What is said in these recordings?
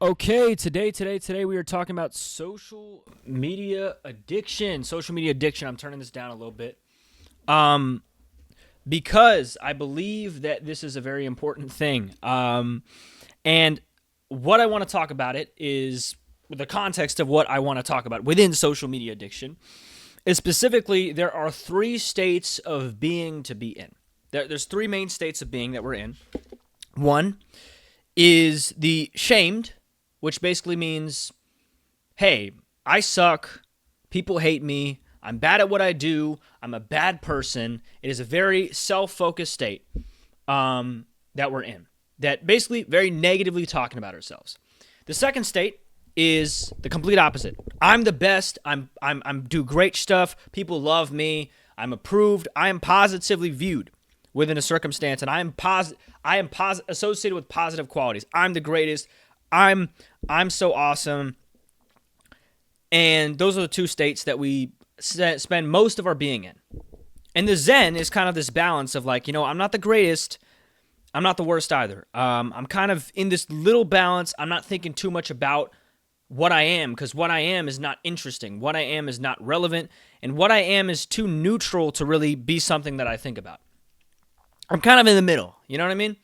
Okay, today we are talking about social media addiction. Social media addiction. I'm turning this down a little bit. Um because I believe that this is a very important thing. And what I want to talk about it is the context of what I want to talk about within social media addiction. Is specifically there are three states of being to be in. There's three main states of being that we're in. One is the shamed, which basically means, hey, I suck. People hate me. I'm bad at what I do. I'm a bad person. It is a very self-focused state that we're in. That basically very negatively talking about ourselves. The second state is the complete opposite. I'm the best. I'm do great stuff. People love me. I'm approved. I am positively viewed within a circumstance, and I am associated with positive qualities. I'm the greatest. I'm so awesome. And those are the two states that we spend most of our being in. And the Zen is kind of this balance of like, I'm not the greatest. I'm not the worst either. I'm kind of in this little balance. I'm not thinking too much about what I am, because what I am is not interesting. What I am is not relevant. And what I am is too neutral to really be something that I think about. I'm kind of in the middle. You know what I mean?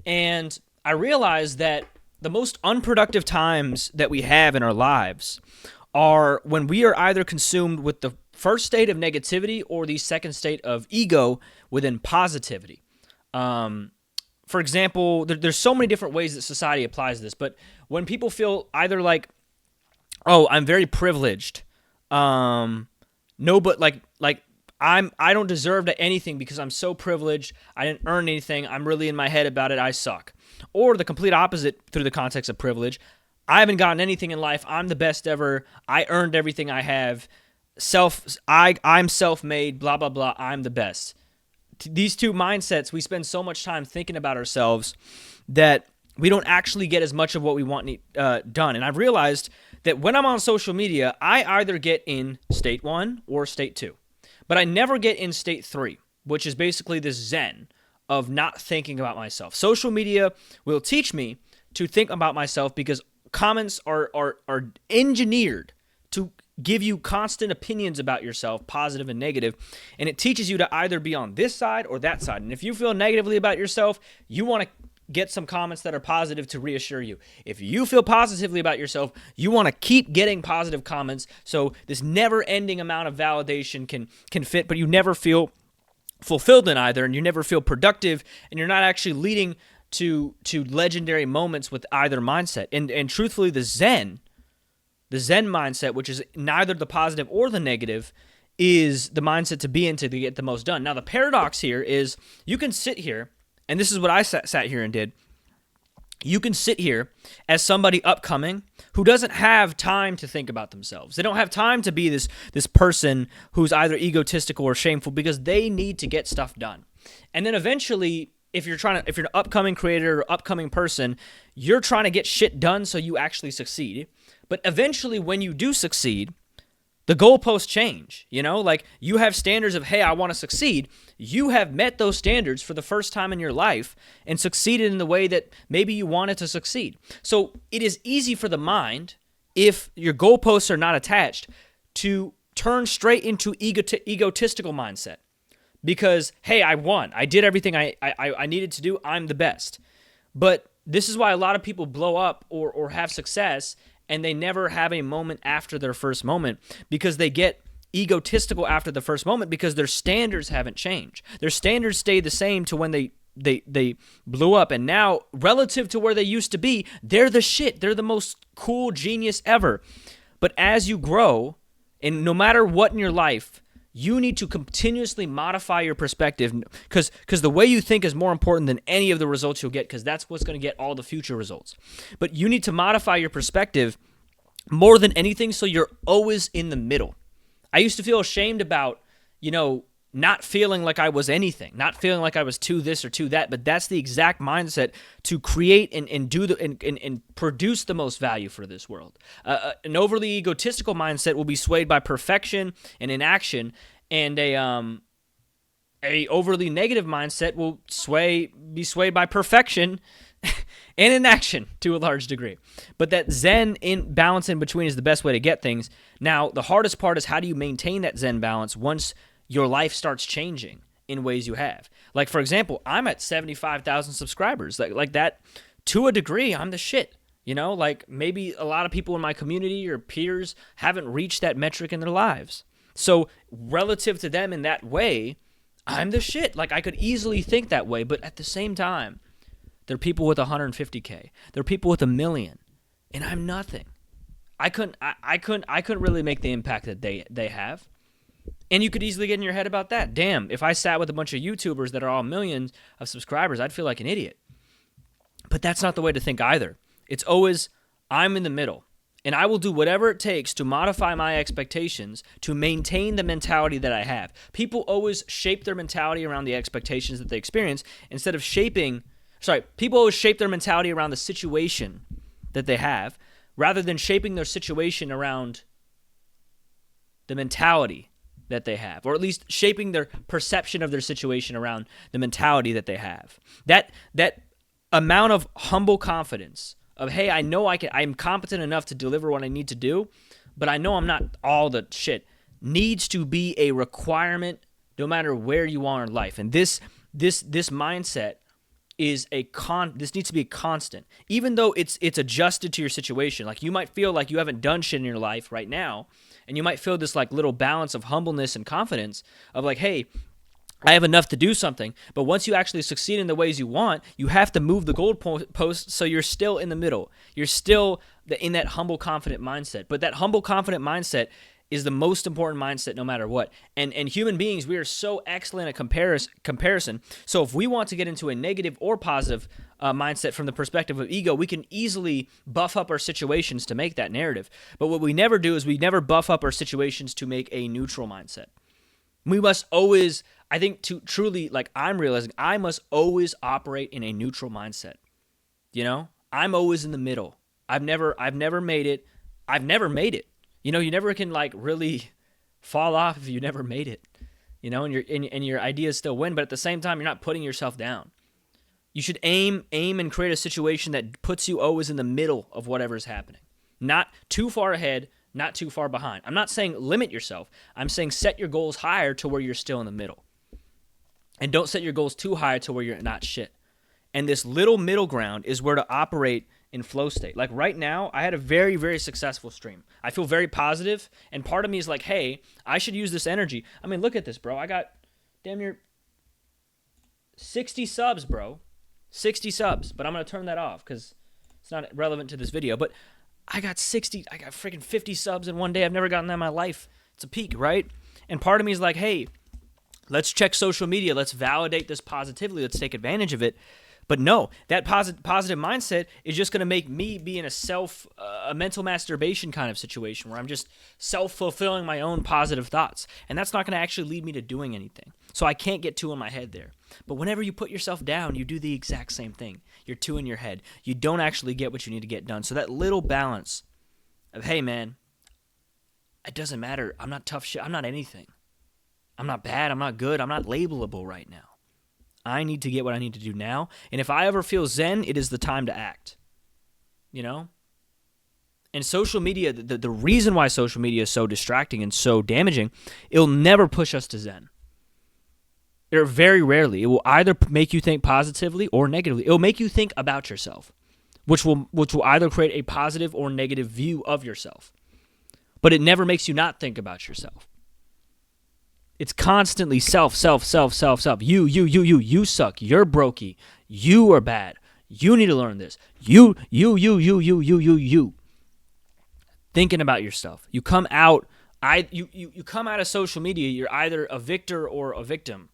And I realized that the most unproductive times that we have in our lives are when we are either consumed with the first state of negativity or the second state of ego within positivity. For example, there's so many different ways that society applies this, but when people feel either like, oh, I'm very privileged, no, but like I don't deserve anything because I'm so privileged. I didn't earn anything. I'm really in my head about it. I suck. Or the complete opposite through the context of privilege. I haven't gotten anything in life. I'm the best ever. I earned everything I have. I'm self-made. Blah blah blah. I'm the best. These two mindsets, we spend so much time thinking about ourselves that we don't actually get as much of what we want done. And I've realized that when I'm on social media, I either get in state one or state two. But I never get in state three, which is basically this Zen of not thinking about myself. Social media will teach me to think about myself because comments are engineered to give you constant opinions about yourself, positive and negative, and it teaches you to either be on this side or that side. And if you feel negatively about yourself, you want to get some comments that are positive to reassure you. If you feel positively about yourself, you want to keep getting positive comments. So this never-ending amount of validation can fit, but you never feel fulfilled in either, and you never feel productive, and you're not actually leading to legendary moments with either mindset. And truthfully, the Zen mindset, which is neither the positive or the negative, is the mindset to be in to get the most done. Now, the paradox here is you can sit here, and this is what I sat here and did. You can sit here as somebody upcoming who doesn't have time to think about themselves. They don't have time to be this person who's either egotistical or shameful because they need to get stuff done. And then eventually, if you're an upcoming creator or upcoming person, you're trying to get shit done so you actually succeed. But eventually, when you do succeed, the goalposts change, like you have standards of, hey, I want to succeed. You have met those standards for the first time in your life and succeeded in the way that maybe you wanted to succeed. So it is easy for the mind, if your goalposts are not attached, to turn straight into egotistical mindset because, hey, I won. I did everything I needed to do. I'm the best. But this is why a lot of people blow up or have success, and they never have a moment after their first moment because they get egotistical after the first moment because their standards haven't changed. Their standards stay the same to when they blew up, and now relative to where they used to be, they're the shit. They're the most cool genius ever. But as you grow, and no matter what in your life, you need to continuously modify your perspective because the way you think is more important than any of the results you'll get because that's what's going to get all the future results. But you need to modify your perspective more than anything so you're always in the middle. I used to feel ashamed about, not feeling like I was anything, not feeling like I was to this or to that, but that's the exact mindset to create and do and produce the most value for this world. An overly egotistical mindset will be swayed by perfection and inaction, and a overly negative mindset will be swayed by perfection and inaction to a large degree. But that Zen in balance in between is the best way to get things. Now, the hardest part is how do you maintain that Zen balance once your life starts changing in ways you have. Like, for example, I'm at 75,000 subscribers. Like that, to a degree, I'm the shit. Like maybe a lot of people in my community or peers haven't reached that metric in their lives. So relative to them in that way, I'm the shit. Like I could easily think that way, but at the same time, there are people with 150K. There are people with 1 million, and I'm nothing. I couldn't really make the impact that they have. And you could easily get in your head about that. Damn, if I sat with a bunch of YouTubers that are all millions of subscribers, I'd feel like an idiot. But that's not the way to think either. It's always, I'm in the middle, and I will do whatever it takes to modify my expectations to maintain the mentality that I have. People always shape their mentality around the expectations that they experience instead of people always shape their mentality around the situation that they have rather than shaping their situation around the mentality that they have, or at least shaping their perception of their situation around the mentality that they have. That amount of humble confidence of, hey, I know I'm competent enough to deliver what I need to do, but I know I'm not all the shit, needs to be a requirement no matter where you are in life. And this mindset is this needs to be a constant, even though it's adjusted to your situation. Like you might feel like you haven't done shit in your life right now, and you might feel this like little balance of humbleness and confidence of like, hey, I have enough to do something. But once you actually succeed in the ways you want, you have to move the goalpost so you're still in the middle. You're still in that humble, confident mindset. But that humble, confident mindset is the most important mindset no matter what. And human beings, we are so excellent at comparison. So if we want to get into a negative or positive mindset from the perspective of ego, we can easily buff up our situations to make that narrative. But what we never do is we never buff up our situations to make a neutral mindset. We must always, I think, to truly, like I'm realizing, I must always operate in a neutral mindset. I'm always in the middle. I've never made it. I've never made it. You never can like really fall off if you never made it, and your ideas still win. But at the same time, you're not putting yourself down. You should aim and create a situation that puts you always in the middle of whatever's happening. Not too far ahead, not too far behind. I'm not saying limit yourself. I'm saying set your goals higher to where you're still in the middle. And don't set your goals too high to where you're not shit. And this little middle ground is where to operate in flow state. Like right now, I had a very, very successful stream. I feel very positive, and part of me is like, hey, I should use this energy. I mean, look at this, bro. I got damn near 60 subs, bro. 60 subs, but I'm going to turn that off because it's not relevant to this video. But I got freaking 50 subs in one day. I've never gotten that in my life. It's a peak, right? And part of me is like, hey, let's check social media. Let's validate this positively. Let's take advantage of it. But no, that positive mindset is just going to make me be in a mental masturbation kind of situation where I'm just self-fulfilling my own positive thoughts. And that's not going to actually lead me to doing anything. So I can't get too in my head there. But whenever you put yourself down, you do the exact same thing. You're too in your head. You don't actually get what you need to get done. So that little balance of, hey, man, it doesn't matter. I'm not tough shit. I'm not anything. I'm not bad. I'm not good. I'm not labelable right now. I need to get what I need to do now. And if I ever feel zen, it is the time to act. And social media, the reason why social media is so distracting and so damaging, it'll never push us to zen. Or very rarely. It will either make you think positively or negatively. It will make you think about yourself, which will either create a positive or negative view of yourself. But it never makes you not think about yourself. It's constantly self. You suck. You're brokey. You are bad. You need to learn this. You. Thinking about yourself. You come out. You come out of social media. You're either a victor or a victim.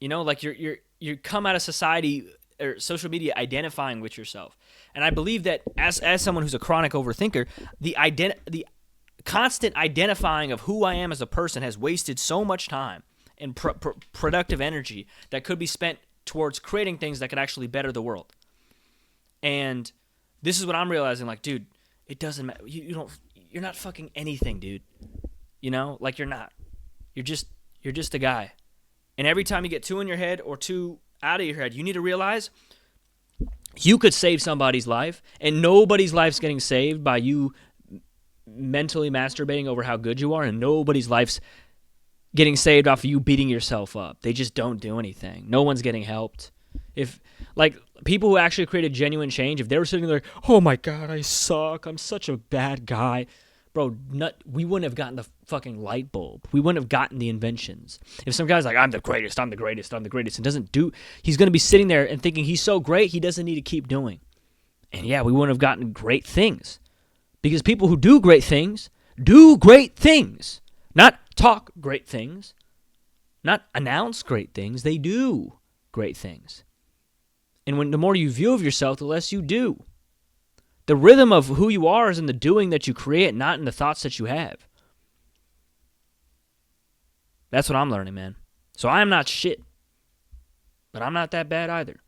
Like you come out of society or social media identifying with yourself. And I believe that as someone who's a chronic overthinker, the constant identifying of who I am as a person has wasted so much time and productive energy that could be spent towards creating things that could actually better the world. And this is what I'm realizing, like, dude, it doesn't matter. You're not fucking anything, dude. Like you're not. You're just a guy. And every time you get too in your head or too out of your head, you need to realize You could save somebody's life, and nobody's life's getting saved by you mentally masturbating over how good you are, and nobody's life's getting saved off of you beating yourself up. They just don't do anything. No one's getting helped. If, like, people who actually created genuine change, if they were sitting there, oh my God, I suck, I'm such a bad guy, bro, we wouldn't have gotten the fucking light bulb. We wouldn't have gotten the inventions. If some guy's like, I'm the greatest, I'm the greatest, I'm the greatest, and doesn't do, he's going to be sitting there and thinking he's so great, he doesn't need to keep doing. And yeah, we wouldn't have gotten great things. Because people who do great things, not talk great things, not announce great things, they do great things. And when the more you view of yourself, the less you do. The rhythm of who you are is in the doing that you create, not in the thoughts that you have. That's what I'm learning, man. So I am not shit. But I'm not that bad either.